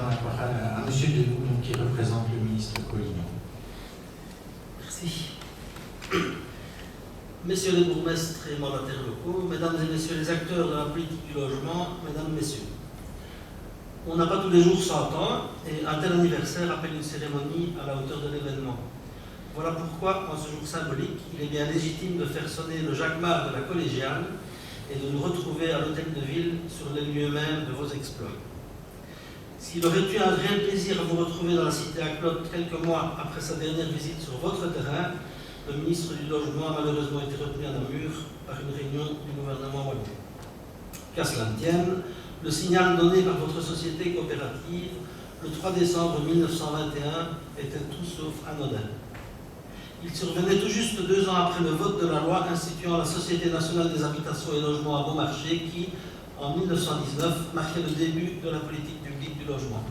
maintenant la parole à M. Dedoux, qui représente le ministre Collignon. Merci. Messieurs les bourgmestres et mandataires locaux, mesdames et messieurs les acteurs de la politique du logement, mesdames, messieurs. On n'a pas tous les jours 100 ans et un tel anniversaire appelle une cérémonie à la hauteur de l'événement. Voilà pourquoi, en ce jour symbolique, il est bien légitime de faire sonner le jacquemart de la collégiale et de nous retrouver à l'hôtel de ville sur les lieux mêmes de vos exploits. S'il aurait eu un réel plaisir à vous retrouver dans la cité à Clotte quelques mois après sa dernière visite sur votre terrain, le ministre du Logement a malheureusement été retenu à Namur par une réunion du gouvernement wallon. Qu'à cela ne tienne, le signal donné par votre société coopérative le 3 décembre 1921 était tout sauf anodin. Il survenait tout juste 2 ans après le vote de la loi instituant la Société nationale des habitations et logements à Beaumarchais qui, en 1919, marquait le début de la politique publique du logement.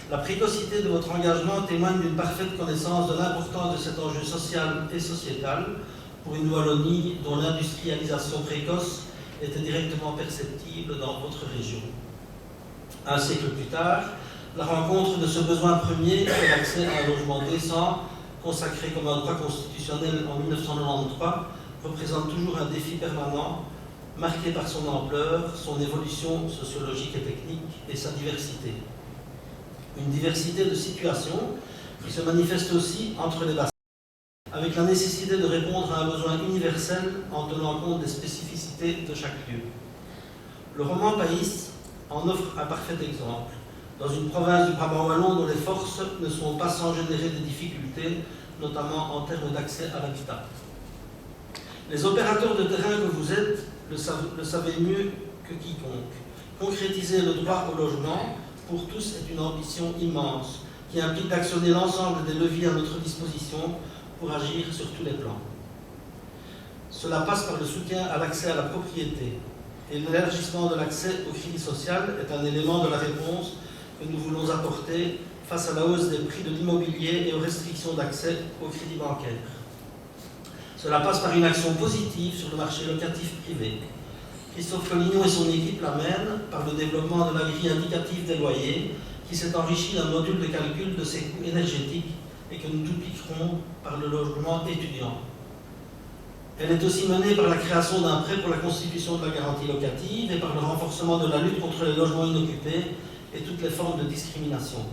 La précocité de votre engagement témoigne d'une parfaite connaissance de l'importance de cet enjeu social et sociétal pour une Wallonie dont l'industrialisation précoce était directement perceptible dans votre région. Un siècle plus tard, la rencontre de ce besoin premier est l'accès à un logement décent, consacré comme un droit constitutionnel en 1993, représente toujours un défi permanent, marqué par son ampleur, son évolution sociologique et technique et sa diversité. Une diversité de situations qui se manifeste aussi entre les bassins, avec la nécessité de répondre à un besoin universel en tenant compte des spécificités de chaque lieu. Le roman Pays en offre un parfait exemple, dans une province du Brabant wallon dont les forces ne sont pas sans générer des difficultés, notamment en termes d'accès à l'habitat. Les opérateurs de terrain que vous êtes le savez mieux que quiconque. Concrétiser le droit au logement pour tous est une ambition immense qui implique d'actionner l'ensemble des leviers à notre disposition pour agir sur tous les plans. Cela passe par le soutien à l'accès à la propriété et l'élargissement de l'accès au crédit social est un élément de la réponse que nous voulons apporter face à la hausse des prix de l'immobilier et aux restrictions d'accès au crédit bancaire. Cela passe par une action positive sur le marché locatif privé. Christophe Collignon et son équipe l'amènent par le développement de la grille indicative des loyers qui s'est enrichi d'un module de calcul de ses coûts énergétiques et que nous dupliquerons par le logement étudiant. Elle est aussi menée par la création d'un prêt pour la constitution de la garantie locative et par le renforcement de la lutte contre les logements inoccupés et toutes les formes de discrimination.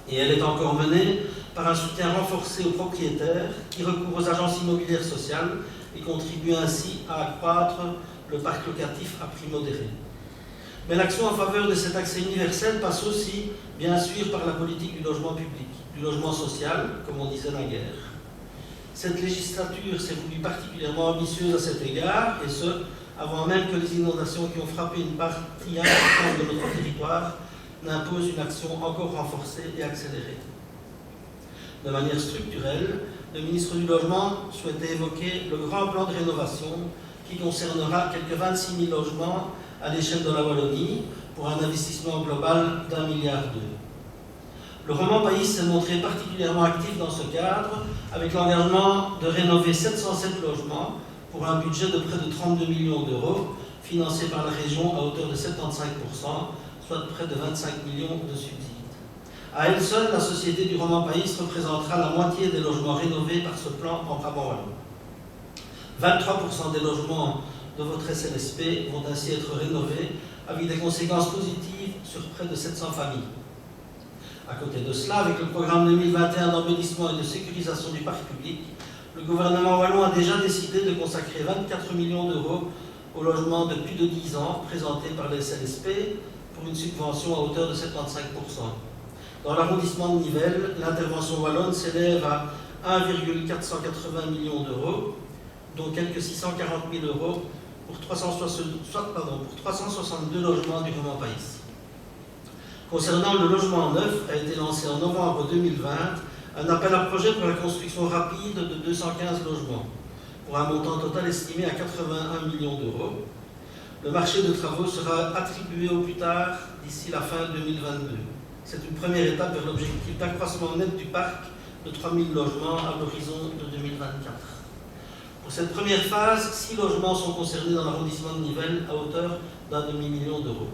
Et elle est encore menée par un soutien renforcé aux propriétaires qui recourent aux agences immobilières sociales et contribuent ainsi à accroître le parc locatif à prix modéré. Mais l'action en faveur de cet accès universel passe aussi, bien sûr, par la politique du logement public, du logement social, comme on disait naguère. Cette législature s'est voulue particulièrement ambitieuse à cet égard, et ce, avant même que les inondations qui ont frappé une partie importante de notre territoire n'imposent une action encore renforcée et accélérée. De manière structurelle, le ministre du Logement souhaitait évoquer le grand plan de rénovation qui concernera quelques 26 000 logements à l'échelle de la Wallonie pour un investissement global d'1,2 milliard. Le roman Pays s'est montré particulièrement actif dans ce cadre avec l'engagement de rénover 707 logements pour un budget de près de 32 millions d'euros financé par la région à hauteur de 75%, soit près de 25 millions de subsides. À elle seule, la société du roman Pays représentera la moitié des logements rénovés par ce plan en Brabant wallon. 23% des logements de votre SLSP vont ainsi être rénovés avec des conséquences positives sur près de 700 familles. À côté de cela, avec le programme 2021 d'embellissement et de sécurisation du parc public, le gouvernement wallon a déjà décidé de consacrer 24 millions d'euros au logement de plus de 10 ans présenté par les SLSP pour une subvention à hauteur de 75%. Dans l'arrondissement de Nivelles, l'intervention wallonne s'élève à 1,480 millions d'euros, dont quelques 640 000 euros pour 362 logements du roman Pays. Concernant le logement neuf, a été lancé en novembre 2020 un appel à projet pour la construction rapide de 215 logements, pour un montant total estimé à 81 millions d'euros. Le marché de travaux sera attribué au plus tard d'ici la fin 2022. C'est une première étape vers l'objectif d'accroissement net du parc de 3 000 logements à l'horizon de 2024. Pour cette première phase, 6 logements sont concernés dans l'arrondissement de Nivelles à hauteur d'1,5 million d'euros.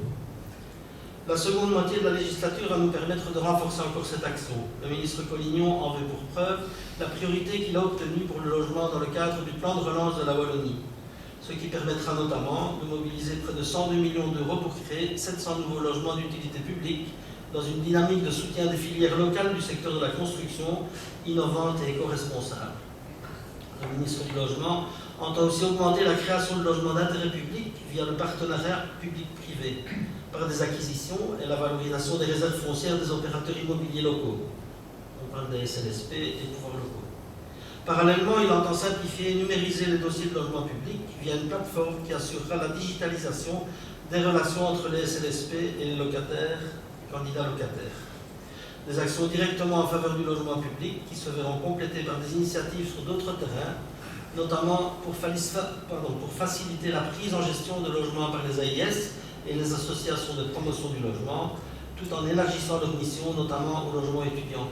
La seconde moitié de la législature va nous permettre de renforcer encore cette action. Le ministre Collignon en veut pour preuve la priorité qu'il a obtenue pour le logement dans le cadre du plan de relance de la Wallonie, ce qui permettra notamment de mobiliser près de 102 millions d'euros pour créer 700 nouveaux logements d'utilité publique dans une dynamique de soutien des filières locales du secteur de la construction, innovante et éco-responsable. Le ministre du Logement entend aussi augmenter la création de logements d'intérêt public via le partenariat public-privé, par des acquisitions et la valorisation des réserves foncières des opérateurs immobiliers locaux. On parle des SLSP et des pouvoirs locaux. Parallèlement, il entend simplifier et numériser les dossiers de logement public via une plateforme qui assurera la digitalisation des relations entre les SLSP et les locataires, candidats locataires. Des actions directement en faveur du logement public qui se verront complétées par des initiatives sur d'autres terrains, notamment pour faciliter la prise en gestion de logements par les AIS et les associations de promotion du logement, tout en élargissant leur mission, notamment au logement étudiant.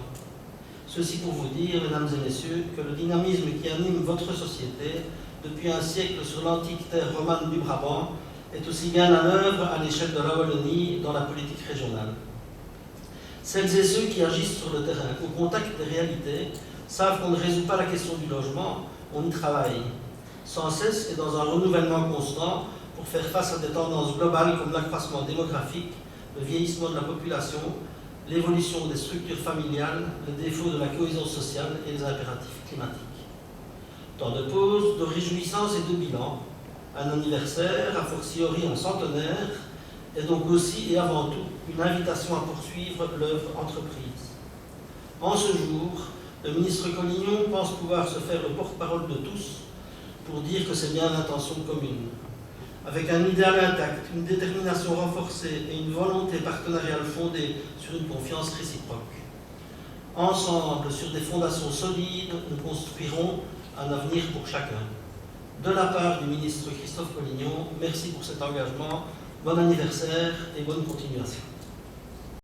Ceci pour vous dire, mesdames et messieurs, que le dynamisme qui anime votre société depuis un siècle sur l'antique terre romane du Brabant est aussi bien à l'œuvre à l'échelle de la Wallonie dans la politique régionale. Celles et ceux qui agissent sur le terrain, au contact des réalités, savent qu'on ne résout pas la question du logement, on y travaille, sans cesse et dans un renouvellement constant pour faire face à des tendances globales comme l'accroissement démographique, le vieillissement de la population, l'évolution des structures familiales, les défauts de la cohésion sociale et les impératifs climatiques. Temps de pause, de réjouissance et de bilan, un anniversaire, a fortiori un centenaire, est donc aussi et avant tout une invitation à poursuivre l'œuvre entreprise. En ce jour, le ministre Collignon pense pouvoir se faire le porte-parole de tous pour dire que c'est bien l'intention commune. Avec un idéal intact, une détermination renforcée et une volonté partenariale fondée sur une confiance réciproque. Ensemble, sur des fondations solides, nous construirons un avenir pour chacun. De la part du ministre Christophe Collignon, merci pour cet engagement. Bon anniversaire et bonne continuation.